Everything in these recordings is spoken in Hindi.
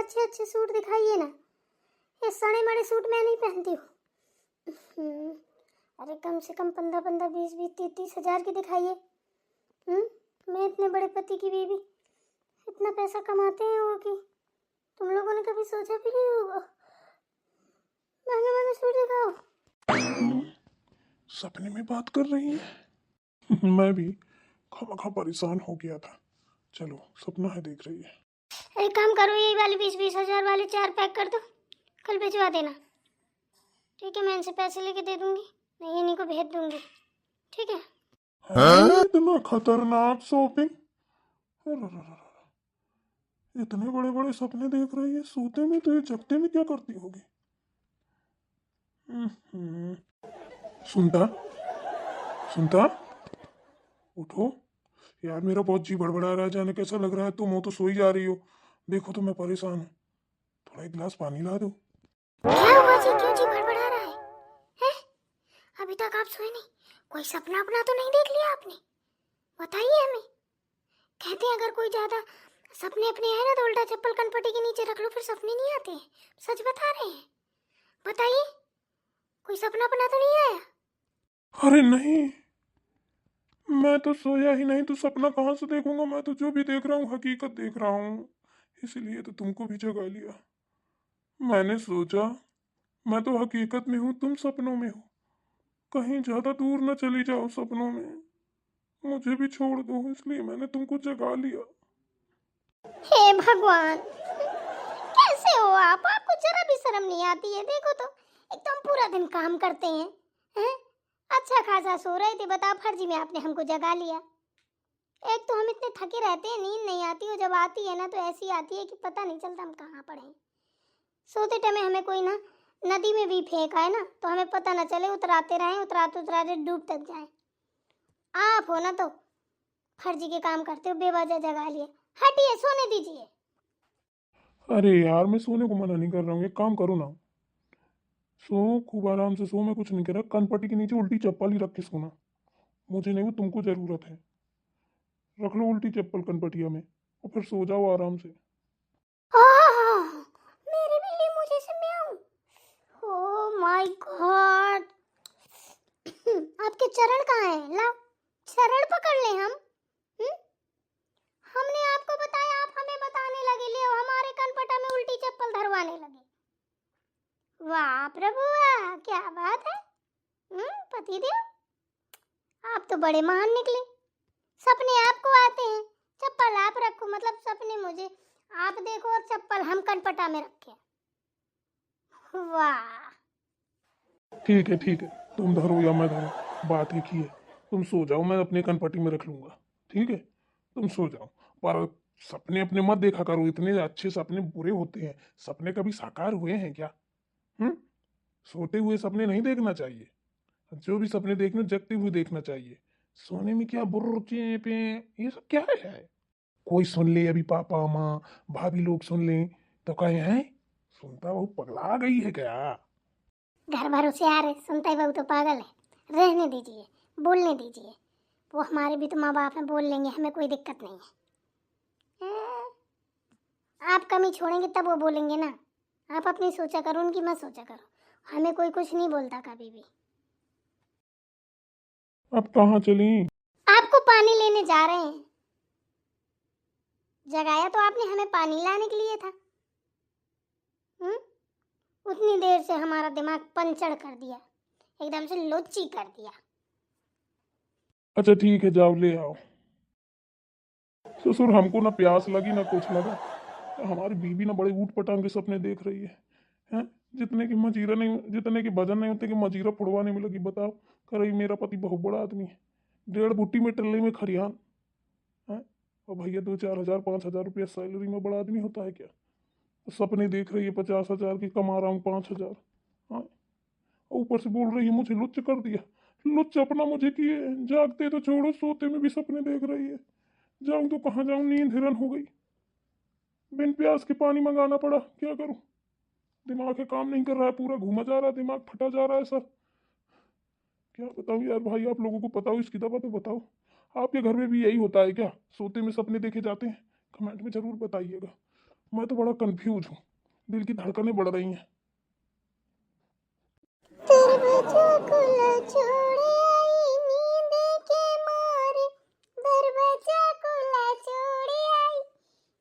अच्छे अच्छे सूट दिखाइए ना, ये सड़े मड़े सूट मैं नहीं पहनती हूँ। अरे कम से कम 15-15, 20-20, 30-30 हजार की दिखाइए। मैं इतने बड़े पति की बीवी, इतना पैसा कमाते हैं वो कि तुम लोगों ने कभी सोचा भी नहीं होगा। महंगे महंगे सूट दिखाओ। सपने में बात कर रही है। मैं भी खामखा परेशान हो गया था। चलो सपना है देख रही है। एक काम करो, यही वाले 20-20 हजार वाले 4 पैक कर दो, कल भिजवा देना। ठीक है, मैं इनसे पैसे लेके दे दूंगी, नहीं इन्हीं को भेज दूंगी। ठीक है। इतना खतरनाक शॉपिंग, इतने बड़े बड़े सपने देख रही है सोते में, तो ये जगते में क्या करती होगी। सुनता सुनता उठो यार, मेरा बहुत जी बड़बड़ा रहा है, जाने कैसा लग रहा है। तुम हो तो सो ही जा रही हो, देखो तो मैं परेशान हूँ, थोड़ा एक गिलास पानी ला दो। क्या हुआ जी, क्यों जी बड़बड़ा रहा है? हैं? अभी तक आप सोए नहीं? कोई सपना अपना तो नहीं देख लिया आपने? बताइए हमें। कहते हैं अगर कोई ज्यादा सपने अपने आए ना तो उल्टा चप्पल कनपटी के नीचे रख लो, फिर सपने नहीं आते हैं। सच बता रहे हैं, बताइए, कोई सपना अपना तो नहीं आया? अरे नहीं, मैं तो सोया ही नहीं, तो सपना कहाँ से देखूंगा। मैं तो जो भी देख रहा हूँ हकीकत देख रहा हूँ, इसलिए तो तुमको भी जगा लिया। मैंने सोचा मैं तो हकीकत में हूँ, तुम सपनों में हो, कहीं ज्यादा दूर न चली जाओ सपनों में, मुझे भी छोड़ दो, इसलिए मैंने तुमको जगा लिया। हे भगवान, कैसे हो आप? आपको जरा भी शर्म नहीं आती है? देखो तो, एक तो हम पूरा दिन काम करते हैं? अच्छा खासा सो रहे थे, बताओ फर्जी में आपने हमको जगा लिया। एक तो हम इतने थके रहते हैं, नींद नहीं आती, और जब आती है ना तो ऐसी आती है कि पता नहीं चलता हम कहाँ पड़े हैं। सोते टाइम हमें कोई ना नदी में भी फेंका है ना तो हमें पता ना चले, उतराते रहें, उतराते उतराते डूब तक जाए। आप हो ना तो फर्जी के काम करते हो, बेवजह जगा लिए। हटिए, सोने दीजिए। अरे यार, मैं सोने को मना नहीं कर रहा हूँ, एक काम करो ना, सो खूब आराम से सो, मैं कुछ नहीं कर रहा। कनपट्टी के नीचे उल्टी चप्पल ही रख के सोना, मुझे नहीं, वो तुमको जरूरत है। रख लो उल्टी चप्पल कनपटिया में और फिर सो जाओ आराम से। मेरे बिल्ली मुझे से म्याऊं। Oh my God. आपके चरण कहाँ हैं? लाओ चरण पकड़ ले हम। हम्म? हमने आपको बताया, आप हमें बताने लगे, ले हमारे कनपटा में उल्टी चप्पल धरवाने लगे। वाह प्रभु वाह, क्या बात है। पतिदेव, आप तो बड़े महान निकले। सपने आपको आते हैं, चप्पल आप रखो, मतलब सपने मुझे आप देखो और चप्पल हम कनपटा में रखें। वाह। ठीक है, तुम धरो या मैं धरो, बात एक ही है। तुम सो जाओ, मैं अपने कनपटी में रख लूंगा। ठीक है, तुम सो जाओ, पर सपने अपने मत देखा करो, इतने अच्छे सपने बुरे होते हैं। सपने कभी साकार हुए हैं क्या? हम्म सोते हुए सपने नहीं देखना चाहिए, जो भी सपने देखने जगते हुए देखना चाहिए। सोने में क्या बुर्र चे पे, ये सब क्या है? कोई सुन ले, अभी पापा माँ भाभी लोग सुन ले तो कहे हैं सुनता बहू पगला गई है क्या। घर भर उसे आ रहे, सुनता ही बहू तो पागल है। रहने दीजिए, बोलने दीजिए, वो हमारे भी तो माँ बाप हैं, बोल लेंगे, हमें कोई दिक्कत नहीं है। आप कमी छोड़ेंगे तब वो बोलेंगे ना। आप अपनी सोचा करो, उनकी मत सोचा करो। हमें कोई कुछ नहीं बोलता कभी भी। अब कहाँ चली? आपको पानी लेने जा रहे हैं। जगाया तो आपने हमें पानी लाने के लिए था। उतनी देर से हमारा दिमाग पंचर कर दिया, एकदम से लोची कर दिया। अच्छा ठीक है, जाओ ले आओ। ससुर हमको ना प्यास लगी ना कुछ लगा, हमारी बीवी ना बड़े ऊट पटांग के सपने देख रही है। हैं? जितने की वजन नहीं होते कि मजीरा फुड़वाने में लगी। बताओ, कर रही मेरा पति बहुत बड़ा आदमी है, 1.5 भुट्टी में टल्ले में खरियान है, और भैया 2-4 हजार 5 हजार रुपया सैलरी में बड़ा आदमी होता है क्या? तो सपने देख रही है 50 हजार की, कमा रहा हूँ 5 हजार। हाँ, ऊपर से बोल रही है मुझे लुच्च कर दिया। लुच्च अपना मुझे किए, जागते तो छोड़ो, सोते में भी सपने देख रही है। जाऊं तो कहाँ जाऊं, नींद हिरन हो गई। बिन प्यास के पानी मंगाना पड़ा, क्या करूं? दिमाग के काम नहीं कर रहा है, पूरा घूमा जा रहा है, दिमाग फटा जा रहा है सर। क्या बताऊं यार भाई, आप लोगों को पता हो इसकी दवा तो बताओ। आपके घर में भी यही होता है क्या? सोते में सपने देखे जाते हैं? कमेंट में जरूर बताइएगा। मैं तो बड़ा कंफ्यूज हूँ, दिल की धड़कनें बढ़ रही हैं। दरवाजा खुला छोड़े आई नींद के मारे, दरवाजा खुला छोड़े आई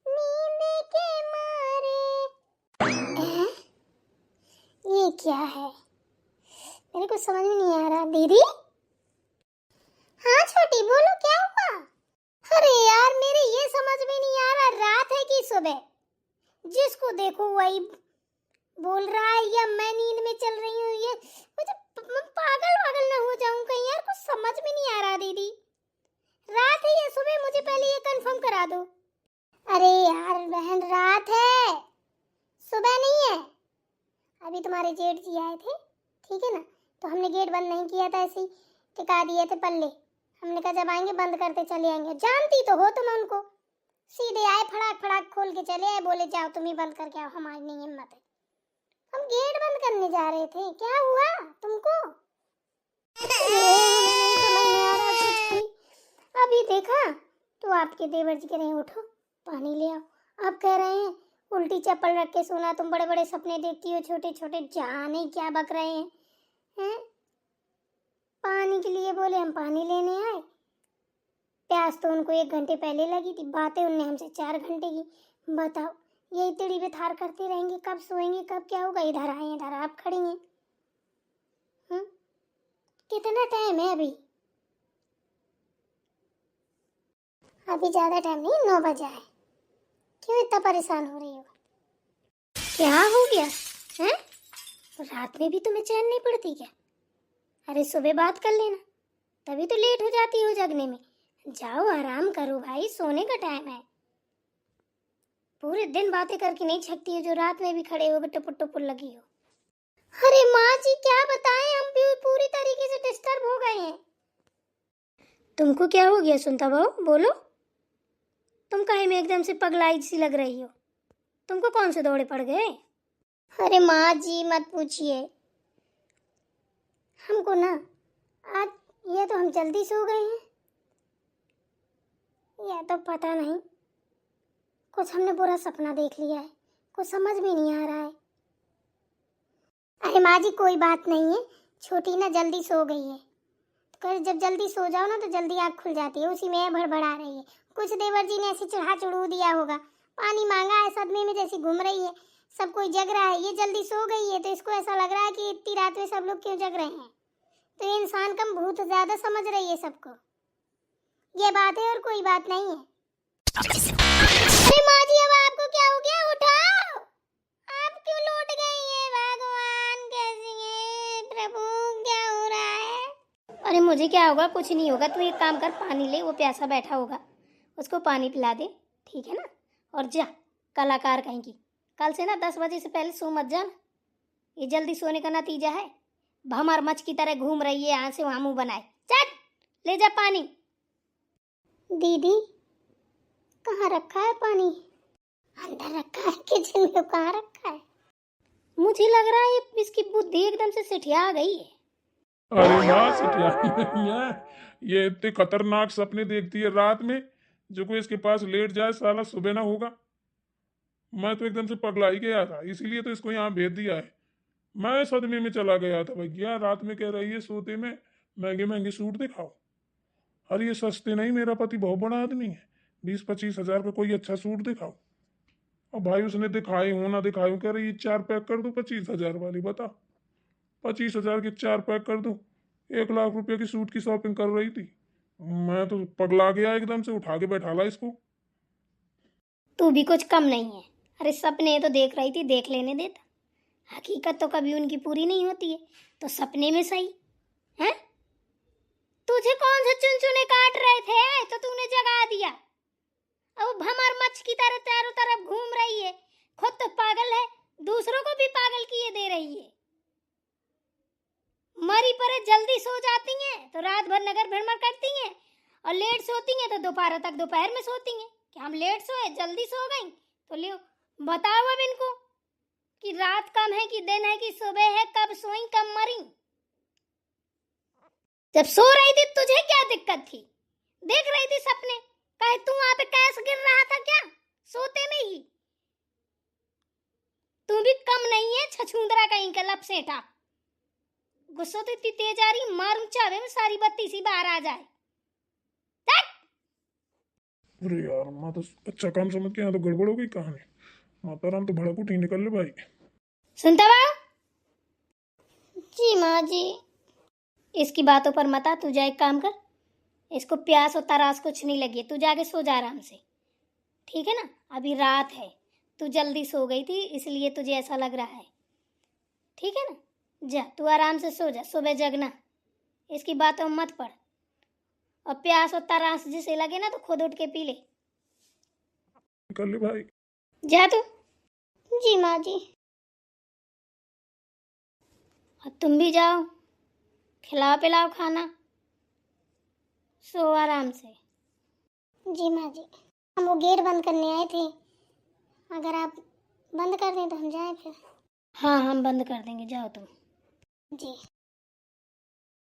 नींद के मारे। हैं? ये क्या है? मेरे को समझ में नहीं आ रहा। दीदी? हाँ छोटी, बोलो क्या हुआ? अरे यार, मेरे ये समझ में नहीं आ रहा, रात है कि सुबह? जिसको देखो वही बोल रहा है, या मैं नींद में चल रही हूँ। ये मुझे मैं पागल वागल ना हो जाऊं कहीं यार, कुछ समझ में नहीं आ रहा। दीदी, रात है या सुबह? मुझे पहले ये कंफर्म करा दो। अरे यार बहन, रात है, सुबह नहीं है। अभी तुम्हारे जेठ जी आए थे, ठीक है ना, तो हमने गेट बंद नहीं किया था, ऐसे ही टिका दिए थे पल्ले। हमने कहा जब आएंगे बंद करते चले आएंगे। जानती तो हो तुम उनको, सीधे आए, फड़ाक फड़ाक खोल के चले आए, बोले जाओ तुम ही बंद करके आओ, हमारी नहीं हिम्मत है। हम गेट बंद करने जा रहे थे, क्या हुआ तुमको? समझ नहीं आ रहा कुछ भी। अभी देखा तो आपके देवर जी कह रहे हैं उठो पानी ले आओ, आप कह रहे हैं उल्टी चप्पल रख के सोना, तुम बड़े बड़े सपने देखती हो छोटे छोटे, जाने क्या बक रहे हैं? पानी के लिए बोले, हम पानी लेने आए। प्यास तो उनको 1 घंटे पहले लगी थी, बातें उनने हमसे 4 घंटे की। बताओ, यही तिड़ी पे थार करते रहेंगे, कब सोएंगे, कब क्या होगा? इधर आए, इधर आप खड़ी हैं। कितना टाइम है अभी? अभी ज्यादा टाइम नहीं, 9 बजा है। क्यों इतना परेशान हो रही हो? क्या हो गया हैं? रात में भी तुम्हें चैन नहीं पड़ती क्या? अरे सुबह बात कर लेना, तभी तो लेट हो जाती हो जगने में। जाओ आराम करो भाई, सोने का टाइम है। पूरे दिन बातें करके नहीं छकती हो, जो रात में भी खड़े हो टुपुर टुपुर लगी हो। अरे माँ जी क्या बताएं, हम भी पूरी तरीके से डिस्टर्ब हो गए हैं। तुमको क्या हो गया सुनता बहू, बोलो। तुम काहे में एकदम से पगलाई सी लग रही हो? तुमको कौन से दौड़े पड़ गए? अरे माँ जी मत पूछिए, हमको ना आज, या तो हम जल्दी सो गए हैं, या तो पता नहीं, कुछ हमने बुरा सपना देख लिया है, कुछ समझ में नहीं आ रहा है। अरे माँ जी कोई बात नहीं है, छोटी ना जल्दी सो गई है, तो जब जल्दी सो जाओ ना तो जल्दी आँख खुल जाती है, उसी में भड़बड़ा रही है। कुछ देवर जी ने ऐसे चढ़ा चढ़ू दिया होगा, पानी मांगा है, सदमे में जैसी घूम रही है, सब कोई जग रहा है, ये जल्दी सो गई है तो इसको ऐसा लग रहा है कि इतनी रात में सब लोग क्यों जग रहे हैं। तो ये इंसान कम भूत ज्यादा समझ रही है सबको, ये बात है और कोई बात नहीं है। अरे माँ जी अब आपको क्या हो गया, उठाओ, आप क्यों लौट गई हैं? भगवान कैसी है प्रभु, क्या हो रहा है? अरे मुझे क्या होगा, कुछ नहीं होगा, तू एक काम कर, पानी ले, वो प्यासा बैठा होगा, उसको पानी पिला दे, ठीक है ना? और जा, कलाकार कहीं की, कल से ना 10 बजे से पहले सो मत जाना, ये जल्दी सोने का नतीजा है। भमर मच की तरह घूम रही है, यहाँ से वहाँ मुंह बनाए, चल ले जा पानी। दीदी कहाँ रखा है पानी? अंदर रखा है किचन में, कहाँ रखा है? मुझे लग रहा है इसकी बुद्धि एकदम से सिठिया गई है। अरे माँ सिटिया नहीं है, ये इतने खतरनाक सपने देखती है रात में, जो कोई इसके पास लेट जाए साला सुबह ना होगा। मैं तो एकदम से पगला ही गया था, इसीलिए तो इसको यहाँ भेज दिया है। मैं सदमे में चला गया था भैया, रात में कह रही है सोते में महंगे महंगे सूट दिखाओ। अरे ये सस्ते नहीं, मेरा पति बहुत बड़ा आदमी है, 20-25 हजार का कोई अच्छा सूट दिखाओ। और भाई उसने दिखाए हो ना दिखाए हो, कह रही 4 पैक कर दो 25 हजार वाली, बता 25 हजार के 4 पैक कर दो। 1 लाख रुपए की सूट की शॉपिंग कर रही थी। मैं तो पगला गया एकदम से, उठा के बैठा ला इसको। तू भी कुछ कम नहीं है। अरे सपने तो देख रही थी, देख लेने देता, हकीकत तो कभी उनकी पूरी नहीं होती है, तो सपने में सही है। तुझे कौन से चुनचुने काट रहे थे तो तूने जगा दिया? अब भमर मच्छ की तरह चारों तरफ घूम रही है, खुद तो पागल है, दूसरों को भी पागल किए दे रही है। मरी परे जल्दी सो जाती हैं तो रात भर नगर भ्रमण करती हैं, और लेट सोती हैं तो दोपहर तक दोपहर में सोती हैं। कि हम लेट सोए जल्दी सो गई, तो लियो बताओ अब इनको कि रात कम है कि दिन है कि सुबह है, कब सोई कब मरी। जब सो रही थी तुझे क्या दिक्कत थी? देख रही थी सपने, कहे तू वहां पे कैसे गिर रहा था क्या सोते में ही? भी कम नहीं है, छछूंदरा कहीं का लपसेठा। गुस्सा तो इतनी तेज आ रही, मारूं चावे में सारी बत्ती सी बाहर आ जाए। अरे यार माँ तो अच्छा काम समझ के यहाँ तो गड़बड़ हो गई कहानी। माता राम तो भड़क उठी, निकल ले भाई। सुनता बा? जी माँ जी। इसकी बातों पर मत आ, तू जा एक काम कर, इसको प्यास और तरास कुछ नहीं लगी, तू जाके सो जा आराम से, ठीक है ना? अभी रात है, तू जल्दी सो गई थी इसलिए तुझे ऐसा लग रहा है, ठीक है ना? जा तू आराम से सो जा, सुबह जगना, इसकी बातों में मत पड़। और प्यास और तरास जिसे लगे ना तो खुद उठ के पी ले। निकल ले भाई। जा तू। जी माँ जी। और तुम भी जाओ, खिलाओ पिलाओ खाना, सो आराम से। जी माँ जी। हम वो गेट बंद करने आए थे, अगर आप बंद कर दें तो हम जाएं फिर। हाँ हम बंद कर देंगे, जाओ तुम। जी।